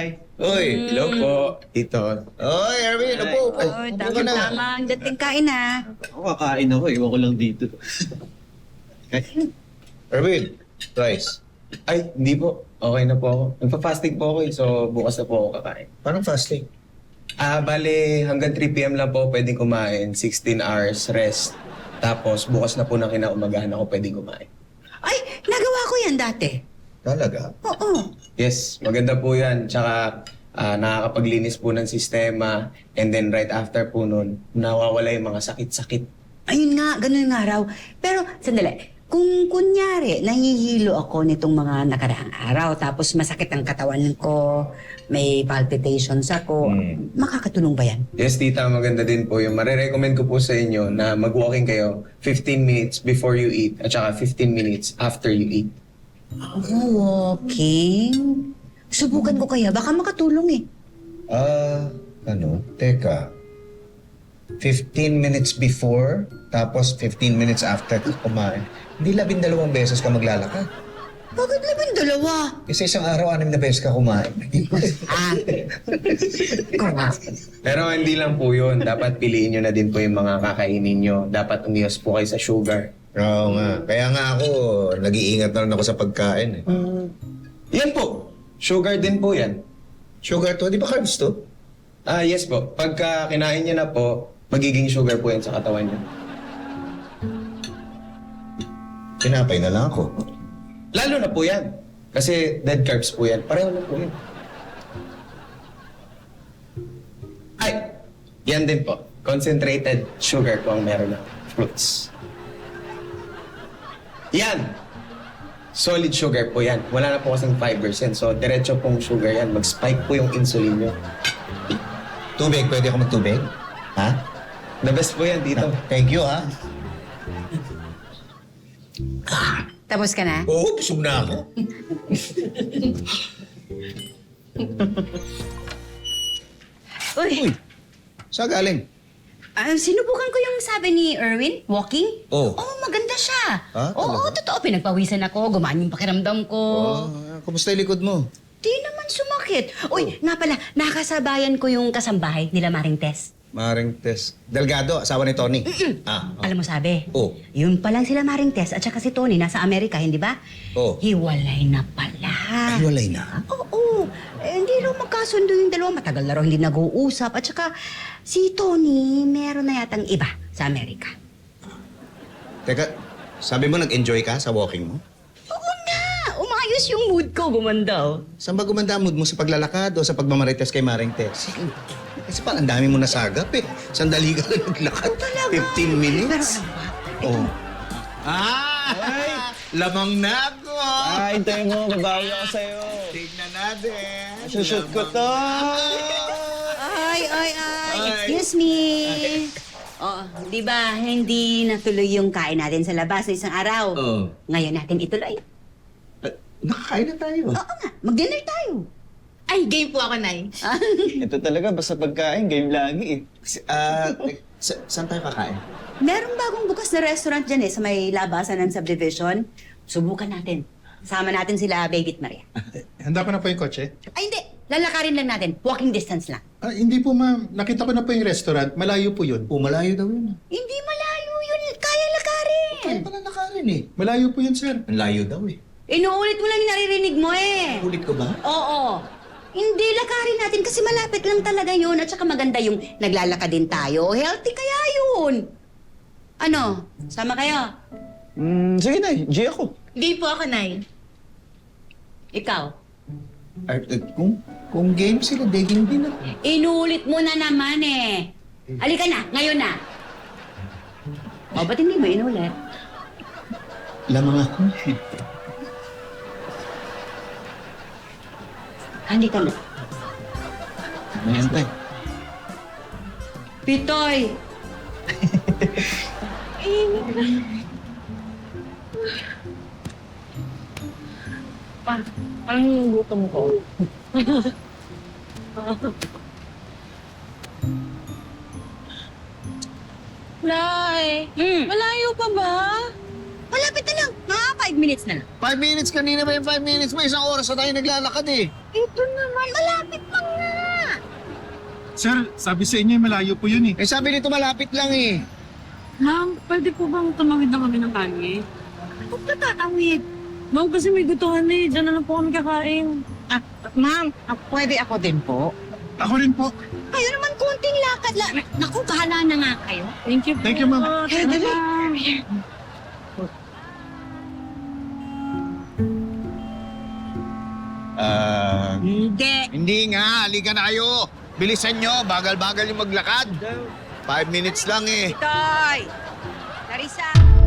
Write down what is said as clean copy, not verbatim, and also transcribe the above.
Tay. Uy, hello po, Tito. Oy, Erwin, upo. Oh, tama-tama. Ang dating kain na. Ako kakain ako, iwan ko lang dito. Erwin, rice. Ay, hindi po. Okay na po ako. Nagpa-fasting po ako eh, so bukas na po ako kakain. Parang fasting. Bale, hanggang 3 p.m. lang po pwedeng kumain. 16 hours rest. Tapos bukas na po na kinaumagahan ako pwedeng kumain. Ay, nagawa ko yan dati. Talaga? Oo. Yes, maganda po yan. Tsaka nakakapaglinis po ng sistema. And then right after po nun, nawawala yung mga sakit-sakit. Ayun nga, ganun nga raw. Pero, sandali. Kung kunyari, nahihilo ako nitong mga nakaraang araw, tapos masakit ang katawan ko, may palpitations ako, makakatulong ba yan? Yes, tita, maganda din po yung marirecommend ko po sa inyo na mag-walking kayo 15 minutes before you eat at saka 15 minutes after you eat. Oh, walking? Subukan ko kaya, baka makatulong eh. Teka. 15 minutes before, tapos 15 minutes after ka kumain. Hindi 12 beses ka maglalakad. Bakit 12? Kasi isang araw, 6 na beses ka kumain. Ikaw nga. Pero hindi lang po yun. Dapat piliin nyo na din po yung mga kakainin nyo. Dapat umiwas po kayo sa sugar. Oo nga. Kaya nga ako, nag-iingat na rin ako sa pagkain. Eh. Yan po. Sugar din po yan. Sugar to, di ba carbs to? Yes po. Pagka kinain nyo na po, magiging sugar po yan sa katawan nyo. Tinapay na lang ako. Lalo na po yan. Kasi dead carbs po yan. Pareho na po yan. Ay! Yan din po. Concentrated sugar po ang meron na fruits. Yan! Solid sugar po yan. Wala na po kasing 5%. So, diretso pong sugar yan. Mag-spike po yung insulin nyo. Tubig, pwede ako magtubig? Ha? The best po yan, dito. Thank you, ha? Tapos ka na? Oo, busog na ako. Uy, Saan galing? sinubukan ko yung sabi ni Erwin, walking. Oh. Oo, maganda siya. Ah, Oo, talaga? totoo. Pinagpawisan ako, gumaan yung pakiramdam ko. Kumusta yung likod mo? Di naman sumakit. Uy, nga pala, nakasabayan ko yung kasambahay nila Maring Tess. Maring Tess. Delgado, asawa ni Tony. Alam mo sabi, Oh. yun pa lang sila Maring Tess at saka si Tony nasa Amerika, hindi ba? Oh. Hiwalay na pala. Ay, walay na. Oo. Hindi raw magkasundo yung dalawa. Matagal na raw hindi nag-uusap. At saka, si Tony, meron na yatang iba sa Amerika. Teka, sabi mo nag-enjoy ka sa walking mo? Oo nga! Umayos yung mood ko, gumandaw. Saan ba gumanda ang mood mo sa paglalakad o sa pagmamarites kay Maring Tess? Kasi parang ang dami mo nasagap eh. Sandali ka lang naglakad. 15 minutes. Pero alam mo, Oh. Ay! Lamang na ako! Hintayin mo, babawi ako sa'yo. Tignan natin. Sushoot ko to. ay, excuse me. Oh, di ba, hindi natuloy yung kain natin sa labas na isang araw. Oo. Ngayon natin ituloy. Nakakain na tayo. Oo nga, mag-dinner tayo. Ay, game po ako, Nay. Ito talaga, basta pagkain, game lagi eh. Saan tayo kakain? Merong bagong bukas na restaurant dyan sa may labasan ng subdivision. Subukan natin. Sama natin sila, Baby at Maria. Handa ko na po yung kotse? Ay, hindi. Lalakarin lang natin. Walking distance lang. Hindi po ma'am. Nakita ko na po yung restaurant. Malayo po yun. Malayo daw yun. Hindi malayo yun. Kaya lakarin. Kaya pala nakarin eh. Malayo po yun, sir. Ang layo daw eh. Inuulit mo lang yung naririnig mo eh. Ulit ko ba? Oo. Hindi lakarin natin kasi malapit lang talaga yun. At saka maganda yung naglalakad din tayo. Healthy kaya yun. Ano? Sama kayo? Sige na, G ako. Game po ako, Nay. Ikaw? Kung game sila, game din ako. Inuulit mo na naman eh. Halika na, ngayon na. O, ba't hindi mo inulit? Lamang ako. Halika na. Ayan tayo. Pitoy! Parang yung gutom ko. Nay, malayo pa ba? Malapit na lang. Mga 5 minutes na lang. 5 minutes kanina ba yung 5 minutes mo? Isang oras na tayo naglalakad eh. Ito naman, malapit lang nga. Sir, sabi sa inyo, malayo po yun eh. Eh sabi nito malapit lang eh. Ma'am, pwede po bang tumawid na kami ng kanya? Huwag ka tatawid. Ma'am, kasi may gutuhan na eh. Diyan na lang po kami kakain. Ma'am, pwede ako din po. Ako rin po. Kayo naman konting lakad lang. Naku, bahala na nga kayo. Thank you po. Thank you, ma'am. Hey, dali. Hindi nga. Halika na kayo. Bilisan nyo. Bagal-bagal yung maglakad. 5 minutes lang eh. Toy! Carissa!